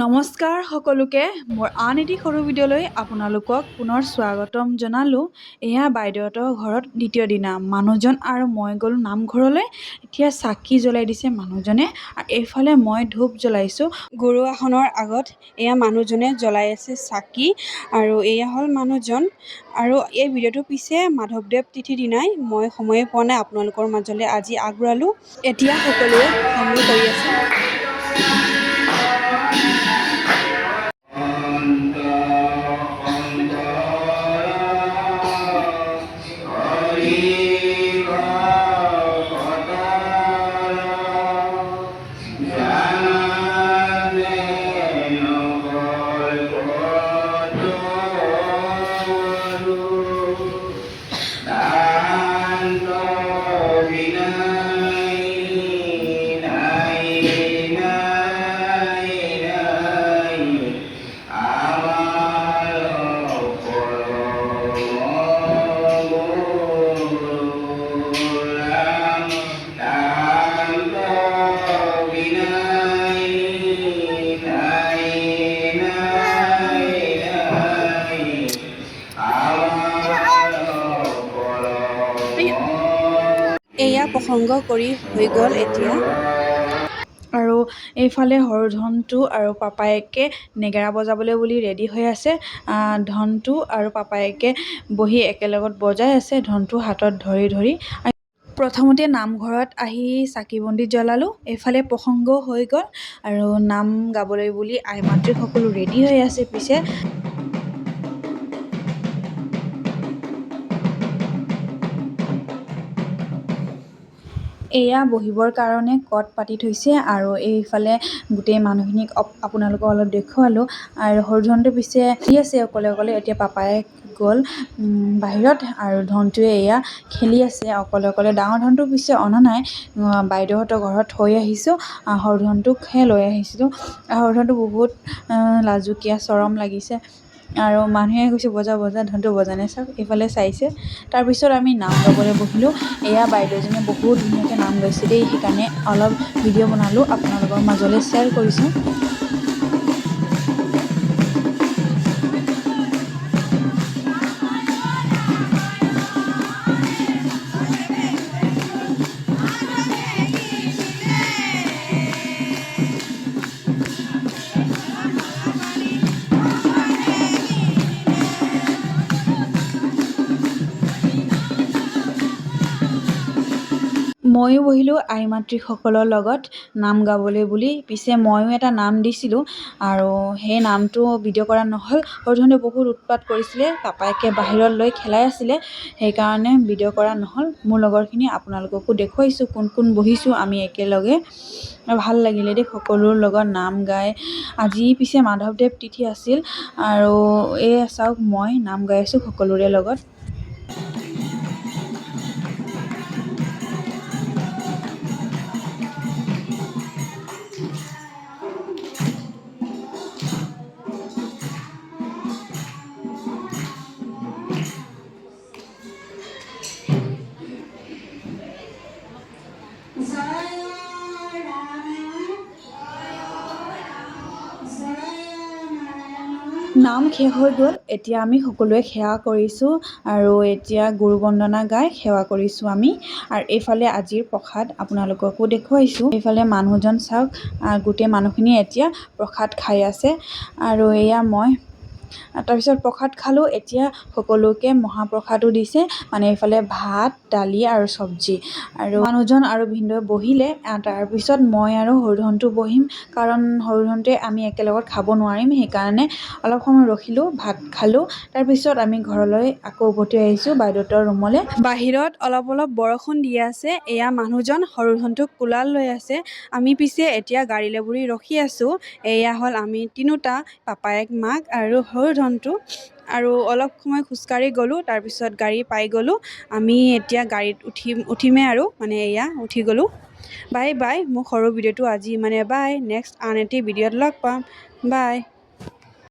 নমস্কাৰ সকলোকে মোৰ আন এটি সৰু ভিডিঅ'লৈ আপোনালোকক পুনৰ স্বাগতম জনালোঁ। এয়া বাইদেউহঁতৰ ঘৰত দ্বিতীয় দিনা মানুহজন আৰু মই গ'লোঁ নামঘৰলৈ। এতিয়া চাকি জ্বলাই দিছে মানুহজনে আৰু এইফালে মই ধূপ জ্বলাইছোঁ। গুৰু আসনৰ আগত এয়া মানুহজনে জ্বলাই আছে চাকি আৰু এয়া হ'ল মানুহজন। আৰু এই ভিডিঅ'টো পিছে মাধৱদেৱ তিথিৰ দিনাই মই সময়ে পোৱা নাই আপোনালোকৰ মাজলৈ আজি আগবঢ়ালোঁ। এতিয়া সকলোৱে তামোল কৰি আছে। এয়া প্ৰসংগ কৰি হৈ গ'ল এতিয়া। আৰু এইফালে সৰু ধনটো আৰু পাপায়েকে নেগেৰা বজাবলৈ বুলি ৰেডি হৈ আছে। ধনটো আৰু পাপায়েকে বহি একেলগত বজাই আছে, ধনটো হাতত ধৰি ধৰি। প্ৰথমতে নামঘৰত আহি চাকি বন্তি জ্বলালোঁ। এইফালে প্ৰসংগ হৈ গ'ল আৰু নাম গাবলৈ বুলি আই মাতৃ সকলো ৰেডি হৈ আছে। পিছে এয়া বহিবৰ কাৰণে কট পাতি থৈছে আৰু এইফালে গোটেই মানুহখিনিক আপোনালোকক অলপ দেখুৱালোঁ। আৰু সৰু ধনটো পিছে খেলি আছে অকলে অকলে। এতিয়া পাপাই গ'ল বাহিৰত আৰু ধনটোৱে এয়া খেলি আছে অকলে অকলে। ডাঙৰ ধনটো পিছে অনা নাই, বাইদেউহঁতৰ ঘৰত থৈ আহিছোঁ। সৰু ধনটোকহে লৈ আহিছিলোঁ। সৰু ধনটো বহুত লাজুকীয়া, চৰম লাগিছে আৰু মানুহে কৈছে বজা বজা, ধনটো বজা নাই। চাওক এইফালে চাইছে। তাৰপিছত আমি নাম গাবলৈ বহিলোঁ। এয়া বাইদেউজনীয়ে বহুত ধুনীয়াকৈ নাম গাইছে দেই, সেইকাৰণে অলপ ভিডিঅ' বনালোঁ আপোনালোকৰ মাজলৈ শ্বেয়াৰ কৰিছোঁ। ময়ো বহিলোঁ আই মাতৃসকলৰ লগত নাম গাবলৈ বুলি। পিছে ময়ো এটা নাম দিছিলোঁ আৰু সেই নামটো ভিডিঅ' কৰা নহ'ল। সৰু ধৰণে বহুত উৎপাত কৰিছিলে, পাপায়েকে বাহিৰত লৈ খেলাই আছিলে, সেইকাৰণে ভিডিঅ' কৰা নহ'ল। মোৰ লগৰখিনি আপোনালোককো দেখুৱাইছোঁ কোন কোন বহিছোঁ আমি একেলগে। ভাল লাগিলে দেই সকলোৰ লগত নাম গাই। আজি পিছে মাধৱদেৱ তিথি আছিল আৰু এই চাওক মই নাম গাই আছোঁ সকলোৰে লগত। নাম শেষ হৈ গ'ল। এতিয়া আমি সকলোৱে সেৱা কৰিছোঁ আৰু এতিয়া গুৰু বন্দনা গাই সেৱা কৰিছোঁ আমি। আৰু এইফালে আজিৰ প্ৰসাদ আপোনালোককো দেখুৱাইছোঁ। এইফালে মানুহজন চাওক, গোটেই মানুহখিনিয়ে এতিয়া প্ৰসাদ খাই আছে আৰু এয়া মই। তাৰপিছত প্ৰসাদ খালোঁ। এতিয়া সকলোকে মহাপ্ৰসাদো দিছে, মানে এইফালে ভাত, দালি আৰু চব্জি। আৰু মানুহজন আৰু ভিনদেউ বহিলে। তাৰপিছত মই আৰু সৰু ধনটো বহিম, কাৰণ সৰু ধনটোৱে আমি একেলগত খাব নোৱাৰিম, সেইকাৰণে অলপ সময় ৰখিলোঁ, ভাত খালোঁ। তাৰপিছত আমি ঘৰলৈ আকৌ উভতি আহিছোঁ বাইদেউহঁতৰ ৰুমলৈ। বাহিৰত অলপ অলপ বৰষুণ দি আছে। এয়া মানুহজন সৰু ধনটোক কোলাত লৈ আছে। আমি পিছে এতিয়া গাড়ীলৈ বুলি ৰখি আছোঁ। এয়া হ'ল আমি তিনিওটা, পাপায়েক, মাক আৰু সৰু ধনটো। আৰু অলপ সময় খোজকাঢ়ি গ'লোঁ, তাৰপিছত গাড়ী পাই গ'লোঁ। আমি এতিয়া গাড়ীত উঠিমেই আৰু মানে এয়া উঠি গ'লোঁ। Bye bye. মোৰ সৰু ভিডিঅ'টো আজি বাই। নেক্সট আন এটি ভিডিঅ'ত লগ পাম। বাই।